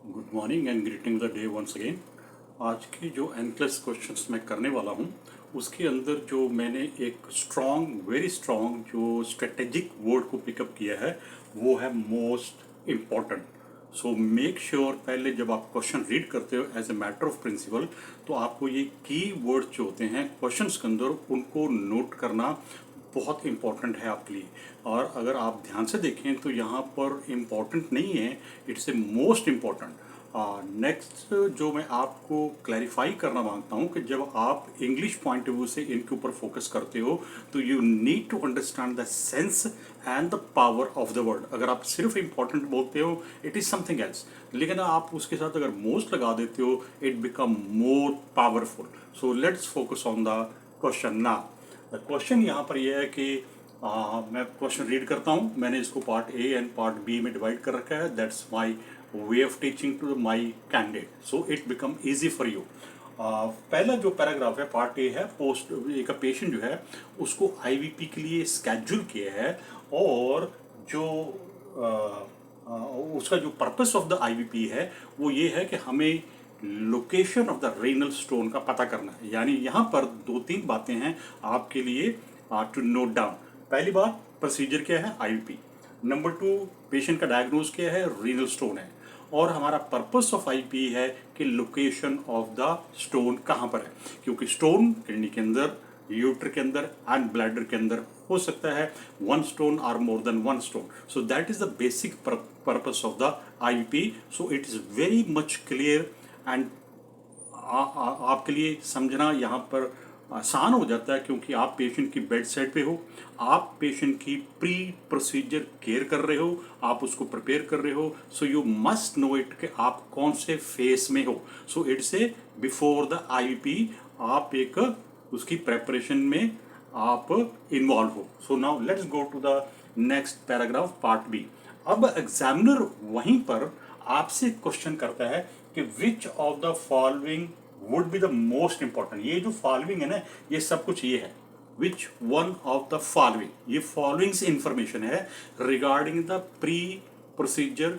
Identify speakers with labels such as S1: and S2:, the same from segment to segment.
S1: Good morning and greeting the day once again. आज की जो एनक्लेस क्वेश्चंस मैं करने वाला हूँ उसके अंदर जो मैंने एक स्ट्रॉन्ग वेरी स्ट्रॉन्ग जो स्ट्रेटेजिक वर्ड को पिकअप किया है वो है most important. So make sure पहले जब आप क्वेश्चन रीड करते हो as a matter of principle तो आपको ये की वर्ड जो होते हैं क्वेश्चंस के अंदर उनको नोट करना बहुत इम्पॉर्टेंट है आपके लिए। और अगर आप ध्यान से देखें तो यहाँ पर इम्पॉर्टेंट नहीं है, it's a most important. Next जो मैं आपको क्लैरिफाई करना मांगता हूँ कि जब आप इंग्लिश पॉइंट ऑफ व्यू से इनके ऊपर फोकस करते हो तो you need to understand the sense and the power of the word. अगर आप सिर्फ इम्पॉर्टेंट बोलते हो इट इज़ समथिंग एल्स, लेकिन आप उसके साथ अगर मोस्ट लगा देते हो it become more powerful. So let's focus on the question now. Question यहाँ पर यह है कि मैं क्वेश्चन रीड करता हूँ। मैंने इसको part A and part B में डिवाइड कर रखा है। That's my way of teaching to my candidate so it become easy for you. पहला जो पैराग्राफ है पार्ट ए है, पोस्ट एक पेशेंट जो है उसको आईवीपी के लिए स्केड्यूल किया है और जो उसका जो पर्पस ऑफ द आईवीपी है वो ये है कि हमें location of the renal stone का पता करना है। यानी यहाँ पर दो तीन बातें हैं आपके लिए टू नोट डाउन। पहली बात प्रोसीजर क्या है, आईवीपी। नंबर टू, पेशेंट का डायग्नोज क्या है, रीनल स्टोन है। और हमारा पर्पस ऑफ आईपी है कि लोकेशन ऑफ द स्टोन कहाँ पर है, क्योंकि स्टोन किडनी के अंदर, यूटर के अंदर एंड ब्लैडर के अंदर हो सकता है वन स्टोन और more than one stone. So that is the basic purpose of the IP. So it is very much clear and आपके लिए समझना यहाँ पर आसान हो जाता है, क्योंकि आप पेशेंट की बेड साइड पे हो, आप पेशेंट की प्री प्रोसीजर केयर कर रहे हो, आप उसको प्रिपेयर कर रहे हो। So you must know it कि आप कौन से फेस में हो। So it's a before the IVP आप एक उसकी प्रेपरेशन में आप इन्वॉल्व हो। So now let's go to the next paragraph part B. अब एग्जामिनर वहीं पर आपसे क्वेश्चन करता है कि which of the following would be the most important. ये जो फॉलोइंग है ना, ये सब कुछ ये है, which one of the following, ये फॉलोइंग से इंफॉर्मेशन है regarding the pre procedure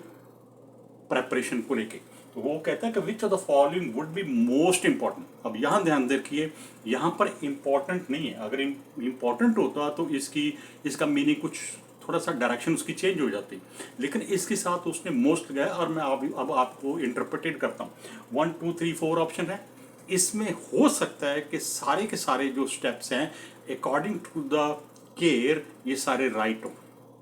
S1: preparation को लेके। तो वो कहता है कि which of the following would be most important. अब यहाँ ध्यान देखिए, यहाँ पर इंपॉर्टेंट नहीं है। अगर इंपॉर्टेंट होता तो इसका मीनिंग कुछ थोड़ा सा डायरेक्शन उसकी चेंज हो जाती, लेकिन इसके साथ उसने मोस्ट लगाया और मैं अब आपको इंटरप्रेटेड करता हूँ। 1 2 3 4 ऑप्शन है, इसमें हो सकता है कि सारे के सारे जो स्टेप्स हैं अकॉर्डिंग टू द केयर ये सारे राइट हो,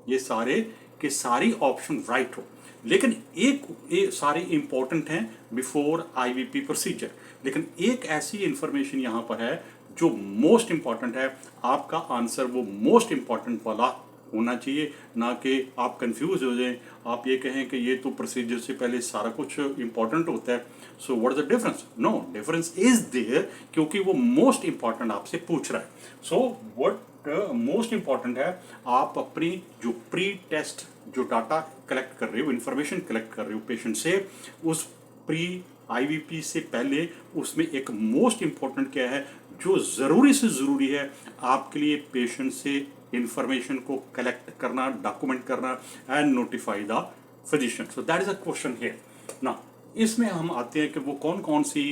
S1: ये सारे के सारी ऑप्शन राइट हो, लेकिन एक सारे इंपॉर्टेंट हैं बिफोर आईवीपी प्रोसीजर। लेकिन एक ऐसी इंफॉर्मेशन यहाँ पर है जो मोस्ट इंपॉर्टेंट है। आपका आंसर वो मोस्ट इंपॉर्टेंट वाला होना चाहिए, ना कि आप कंफ्यूज हो जाएं, आप ये कहें कि ये तो प्रोसीजर से पहले सारा कुछ इंपॉर्टेंट होता है। So what is the difference? No difference is there, क्योंकि वो मोस्ट इंपॉर्टेंट आपसे पूछ रहा है। सो व्हाट मोस्ट इंपॉर्टेंट है, आप अपनी जो प्री टेस्ट जो डाटा कलेक्ट कर रहे हो, इंफॉर्मेशन कलेक्ट कर रहे हो पेशेंट से, उस प्री आईवीपी से पहले उसमें एक मोस्ट इंपॉर्टेंट क्या है जो ज़रूरी से ज़रूरी है आपके लिए, पेशेंट से इंफॉर्मेशन को कलेक्ट करना, डॉक्यूमेंट करना and notify the physician. So that is a question here ना। इसमें हम आते हैं कि वो कौन कौन सी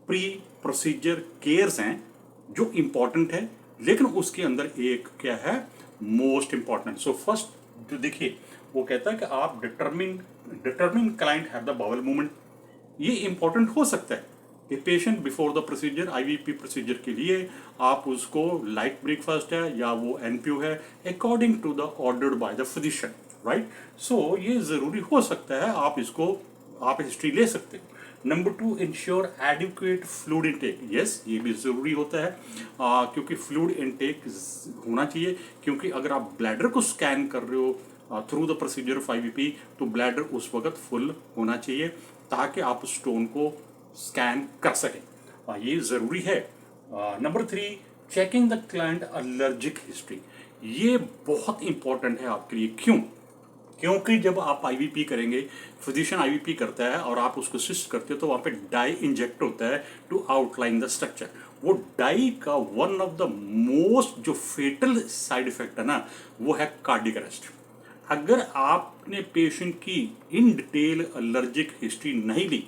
S1: प्री प्रोसीजर केयर्स हैं जो इंपॉर्टेंट है, लेकिन उसके अंदर एक क्या है, मोस्ट इंपॉर्टेंट। सो फर्स्ट जो देखिए वो कहता है कि आप determine client have the bowel movement. ये इंपॉर्टेंट हो सकता है कि patient before the procedure IVP procedure के लिए आप उसको लाइट ब्रेकफास्ट है या वो एनपीओ है according to the ordered by the physician, right. So ये ज़रूरी हो सकता है, आप हिस्ट्री ले सकते हो। Number two, ensure adequate fluid intake. Yes, ये भी ज़रूरी होता है क्योंकि फ्लूइड इनटेक होना चाहिए, क्योंकि अगर आप ब्लैडर को स्कैन कर रहे हो through the procedure of IVP तो ब्लैडर उस वक्त फुल होना चाहिए ताकि आप स्टोन को स्कैन कर सकें, ये ज़रूरी है। Number three, checking the client allergic history. ये बहुत इंपॉर्टेंट है आपके लिए। क्यों? क्योंकि जब आप आईवीपी करेंगे, फिजिशियन आईवीपी करता है और आप उसको असिस्ट करते हो तो वहाँ पे डाई इंजेक्ट होता है टू आउटलाइन द स्ट्रक्चर। वो डाई का वन ऑफ द मोस्ट जो फेटल साइड इफेक्ट है ना, वो है कार्डियक अरेस्ट। अगर आपने पेशेंट की इन डिटेल एलर्जिक हिस्ट्री नहीं ली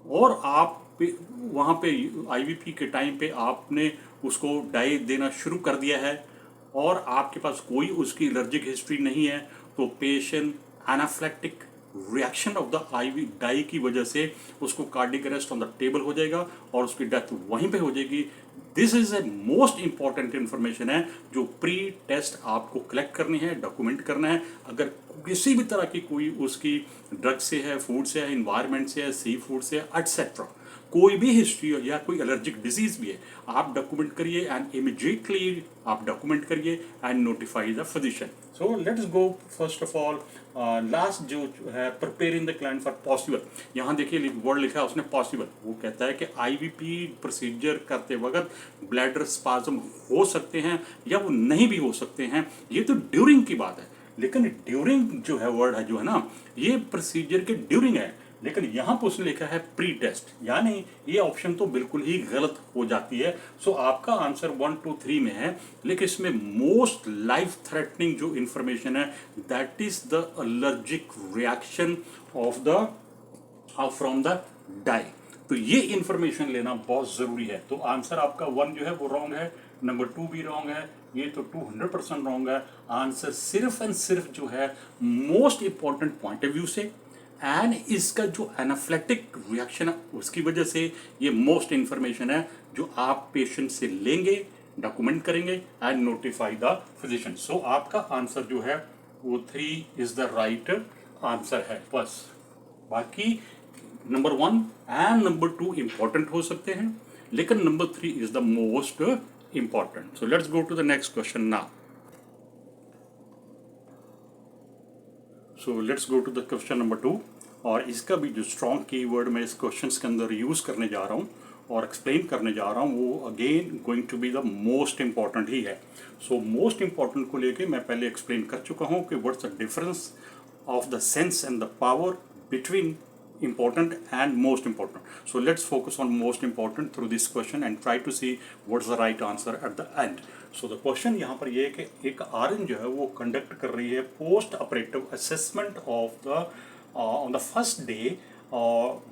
S1: और आप वहाँ पे आईवीपी के टाइम पे आपने उसको डाई देना शुरू कर दिया है और आपके पास कोई उसकी एलर्जिक हिस्ट्री नहीं है, तो patient anaphylactic reaction of the IV dye की वजह से उसको cardiac arrest on the table हो जाएगा और उसकी डेथ वहीं पे हो जाएगी। This is a most important information है जो प्री टेस्ट आपको कलेक्ट करनी है, डॉक्यूमेंट करना है। अगर किसी भी तरह की कोई उसकी ड्रग से है, फूड से है, इन्वायरमेंट से है, सी फूड से है, एटसेट्रा, कोई भी हिस्ट्री हो या कोई एलर्जिक डिजीज भी है, आप डॉक्यूमेंट करिए एंड इमीडिएटली आप डॉक्यूमेंट करिए and notify the physician. So let's go first of all last जो है preparing the client for possible. यहाँ देखिए वर्ड लिखा है उसने पॉसिबल, वो कहता है कि आईवीपी प्रोसीजर करते वक्त ब्लैडर स्पाज्म हो सकते हैं या वो नहीं भी हो सकते हैं, ये तो ड्यूरिंग की बात है। लेकिन ड्यूरिंग जो है वर्ड है जो है ना, ये प्रोसीजर के ड्यूरिंग है, लेकिन यहाँ पर उसने लिखा है प्री टेस्ट, यानी ये ऑप्शन तो बिल्कुल ही गलत हो जाती है। सो आपका आंसर 1 2 3 में है, लेकिन इसमें मोस्ट लाइफ थ्रेटनिंग जो इंफॉर्मेशन है that is the allergic reaction of the from the dye. तो ये इंफॉर्मेशन लेना बहुत जरूरी है। तो आंसर आपका 1 जो है वो रॉन्ग है, नंबर 2 भी रॉन्ग है, ये तो 200% रॉन्ग है। आंसर सिर्फ एंड सिर्फ जो है most important point of view से एंड इसका जो एनाफ्लेक्टिक रिएक्शन है उसकी वजह से ये मोस्ट इंफॉर्मेशन है जो आप पेशेंट से लेंगे, डॉक्यूमेंट करेंगे एंड नोटिफाई द फिजिशियन। सो आपका आंसर जो है वो 3 इज द राइट आंसर है। बस बाकी नंबर 1 एंड नंबर 2 इंपॉर्टेंट हो सकते हैं, लेकिन number 3 is the most important. So let's go to the next question now. So let's go to the question number 2, और इसका भी जो स्ट्रॉन्ग कीवर्ड मैं इस क्वेश्चन के अंदर यूज़ करने जा रहा हूँ और एक्सप्लेन करने जा रहा हूँ वो again going to be the most important ही है। सो मोस्ट इंपॉर्टेंट को लेके मैं पहले एक्सप्लेन कर चुका हूँ कि what's the difference of the sense and the power between important and most important. So let's focus on most important through this question and try to see what's the right answer at the end. So the question यहाँ पर ये है कि एक RN जो है वो conduct कर रही है post operative assessment of the on the first day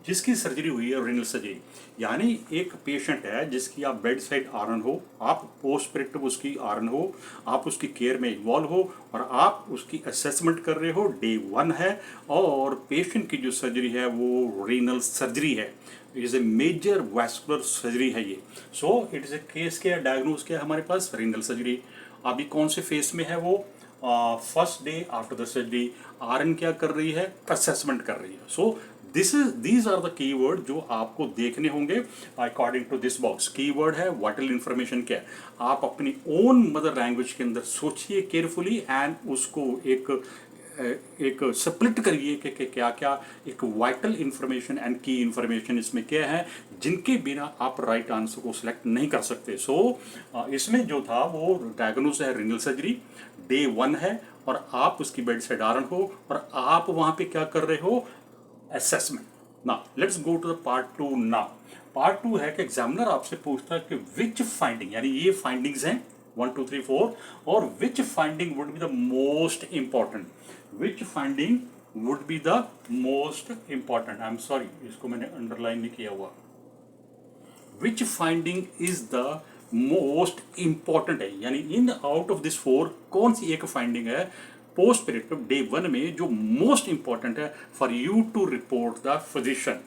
S1: जिसकी सर्जरी हुई है रेनल सर्जरी। यानी एक पेशेंट है जिसकी आप बेड साइड आरन हो, आप पोस्ट ऑपरेटिव उसकी आरन हो, आप उसकी केयर में इन्वॉल्व हो और आप उसकी असेसमेंट कर रहे हो, डे 1 है और पेशेंट की जो सर्जरी है वो रेनल सर्जरी है। It is a major vascular surgery है ये। So it is a case क्या डायग्नोज क्या है हमारे पास, रेनल सर्जरी। अभी कौन से फेस में है वो, first day after the surgery. RN क्या कर रही है, असेसमेंट कर रही है। So these are the keyword जो आपको देखने होंगे according to this box. Keyword है वाइटल इंफॉर्मेशन क्या है, आप अपनी ओन मदर लैंग्वेज के अंदर सोचिए केयरफुली एंड उसको एक स्प्लिट करिए कि क्या क्या एक वाइटल इंफॉर्मेशन एंड की इंफॉर्मेशन इसमें क्या है जिनके बिना आप राइट आंसर को सिलेक्ट नहीं कर सकते। सो इसमें जो था वो डायग्नोज है रेनल सर्जरी, डे 1 है और आप उसकी बेड साइड आरन हो और आप वहाँ पे क्या कर रहे हो, assessment. Now let's go to the part 2 now. Part 2 है कि एग्जामिनर आपसे पूछता है कि विच फाइंडिंग, यानी ये फाइंडिंग्स हैं 1 2 3 4, और which finding would be the most important, which finding would be the most important. I am sorry इसको मैंने अंडरलाइन नहीं किया हुआ। Which finding is the most important है, यानी इन आउट ऑफ दिस 4 कौन सी एक फाइंडिंग है पोस्ट ऑपरेटिव डे 1 में जो मोस्ट इंपॉर्टेंट है for you to report the physician.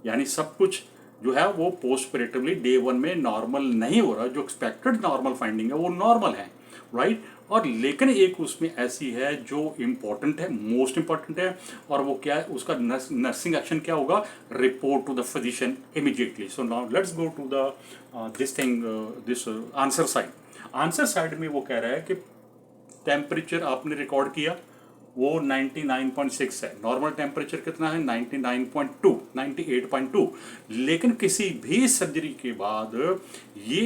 S1: यानी सब कुछ जो है वो पोस्ट ऑपरेटिवली डे 1 में नॉर्मल नहीं हो रहा, जो एक्सपेक्टेड नॉर्मल फाइंडिंग है वो नॉर्मल है, राइट। और लेकिन एक उसमें ऐसी है जो इम्पोर्टेंट है, मोस्ट इंपॉर्टेंट है, और वो क्या है, उसका नर्सिंग एक्शन क्या होगा, report to the physician immediately. So now let's go to the this thing this answer side. Answer side में वो कह रहा है कि टेम्परेचर आपने रिकॉर्ड किया वो 99.6 है, नॉर्मल टेम्परेचर कितना है 99.2 98.2, लेकिन किसी भी सर्जरी के बाद ये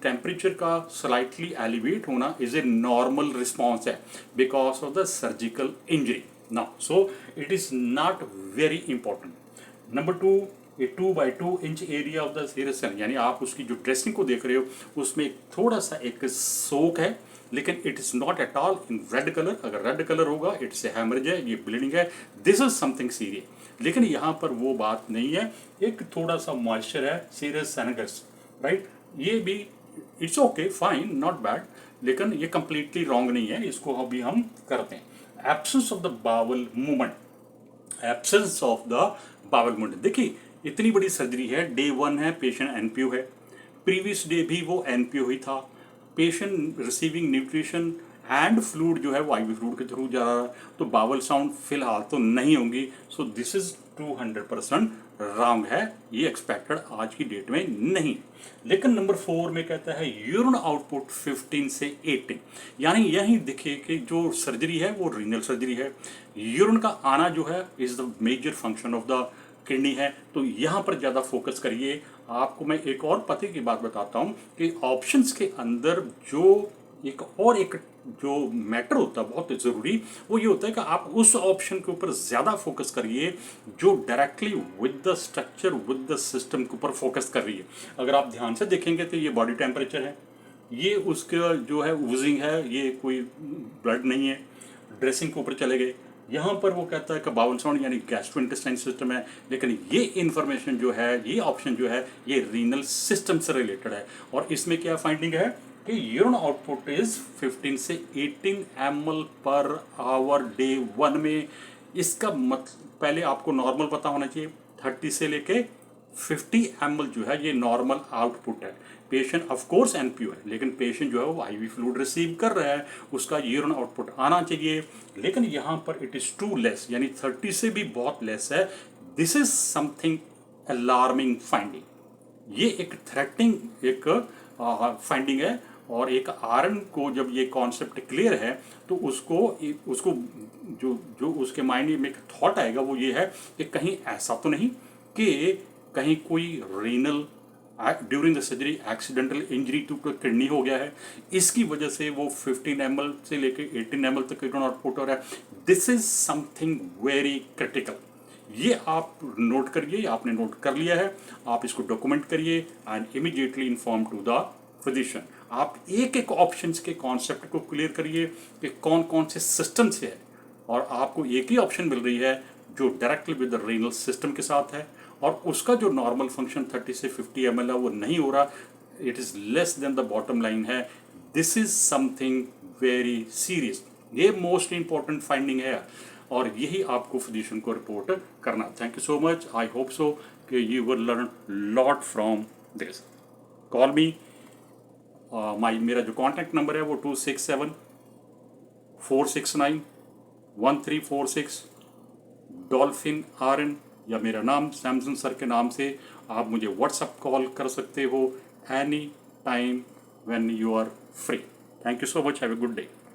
S1: टेम्परेचर का स्लाइटली एलिवेट होना इज ए नॉर्मल रिस्पॉन्स है because of the surgical injury. Now so it is not very important. Number 2, ये 2x2 inch area of the सीरसन, यानी आप उसकी जो ड्रेसिंग को देख रहे हो उसमें थोड़ा सा एक सोक है, लेकिन it is not at all in red colour. अगर रेड कलर होगा इट्स ए हैमरेज है, ये ब्लीडिंग है, दिस इज समथिंग सीरियस। लेकिन यहाँ पर वो बात नहीं है, एक थोड़ा सा मॉइस्चर है, सीरियस सैनगस, राइट। ये भी it's okay, fine, not bad, लेकिन ये कंप्लीटली रॉन्ग नहीं है, इसको अभी हम करते हैं। Absence of the bowel movement, absence of the bowel movement. देखिए इतनी बड़ी सर्जरी है, डे 1 है, पेशेंट एनपीओ है, प्रीवियस डे भी वो एनपीओ ही था, patient receiving nutrition and fluid जो है वो आईवी फ्लूड के थ्रू जा रहा है, तो बावल साउंड फिलहाल तो नहीं होंगी। सो दिस इज 200% रॉन्ग है, ये एक्सपेक्टेड आज की डेट में नहीं। लेकिन नंबर 4 में कहता है यूरिन आउटपुट 15 से 18, यानी यही दिखे कि जो सर्जरी है वो रीनल सर्जरी है। यूरिन का आना जो है is the major function of the kidney है, तो यहाँ पर ज़्यादा फोकस करिए। आपको मैं एक और पते की बात बताता हूँ कि ऑप्शंस के अंदर जो एक जो मैटर होता है बहुत ज़रूरी, वो ये होता है कि आप उस ऑप्शन के ऊपर ज़्यादा फोकस करिए जो directly with the structure with the system के ऊपर फोकस कर रही है। अगर आप ध्यान से देखेंगे तो ये बॉडी टेम्परेचर है, ये उसका जो है वूजिंग है, ये कोई ब्लड नहीं है। ड्रेसिंग के ऊपर चले गए, यहाँ पर वो कहता है कि बाउल साउंड यानी गैस्ट्रोइंटेस्टाइन सिस्टम है, लेकिन ये इन्फॉर्मेशन जो है, ये ऑप्शन जो है, ये रीनल सिस्टम से रिलेटेड है। और इसमें क्या फाइंडिंग है कि यूरिन आउटपुट इज 15 से 18 ml पर आवर डे 1 में। इसका पहले आपको नॉर्मल पता होना चाहिए, 30 से लेके 50 ml जो है ये नॉर्मल आउटपुट है। पेशेंट ऑफ कोर्स एनपीओ है, लेकिन पेशेंट जो है वो आईवी फ्लूइड रिसीव कर रहा है, उसका यूरिन आउटपुट आना चाहिए, लेकिन यहाँ पर इट इज़ टू लेस, यानी 30 से भी बहुत लेस है। This is something alarming finding, ये एक थ्रेटनिंग एक फाइंडिंग है। और एक आरएन को जब ये कॉन्सेप्ट क्लियर है तो उसको जो जो उसके माइंड में एक थॉट आएगा वो ये है कि कहीं ऐसा तो नहीं कि कहीं कोई renal during the surgery accidental injury to kidney हो गया है, इसकी वजह से वो 15 ml से लेके 18 ml तक यूरिन आउटपुट हो रहा है। This is something very critical. ये आप नोट करिए, आपने नोट कर लिया है, आप इसको डॉक्यूमेंट करिए and immediately inform to the physician. आप एक एक ऑप्शंस के कॉन्सेप्ट को क्लियर करिए कि कौन कौन से सिस्टम से है, और आपको एक ही ऑप्शन मिल रही है जो directly with the renal system के साथ है, और उसका जो नॉर्मल फंक्शन 30 से 50 ml है वो नहीं हो रहा, it is less than the bottom line है। This is something very serious, ये मोस्ट इंपॉर्टेंट फाइंडिंग है, और यही आपको फिजिशियन को रिपोर्ट करना। Thank you so much, I hope so कि you will learn lot from this. Call me, मेरा जो कॉन्टैक्ट नंबर है वो 267-469-1346, डॉल्फिन RN, या मेरा नाम सैमसन सर के नाम से आप मुझे व्हाट्सअप कॉल कर सकते हो any time when you are free. Thank you so much, have a good day.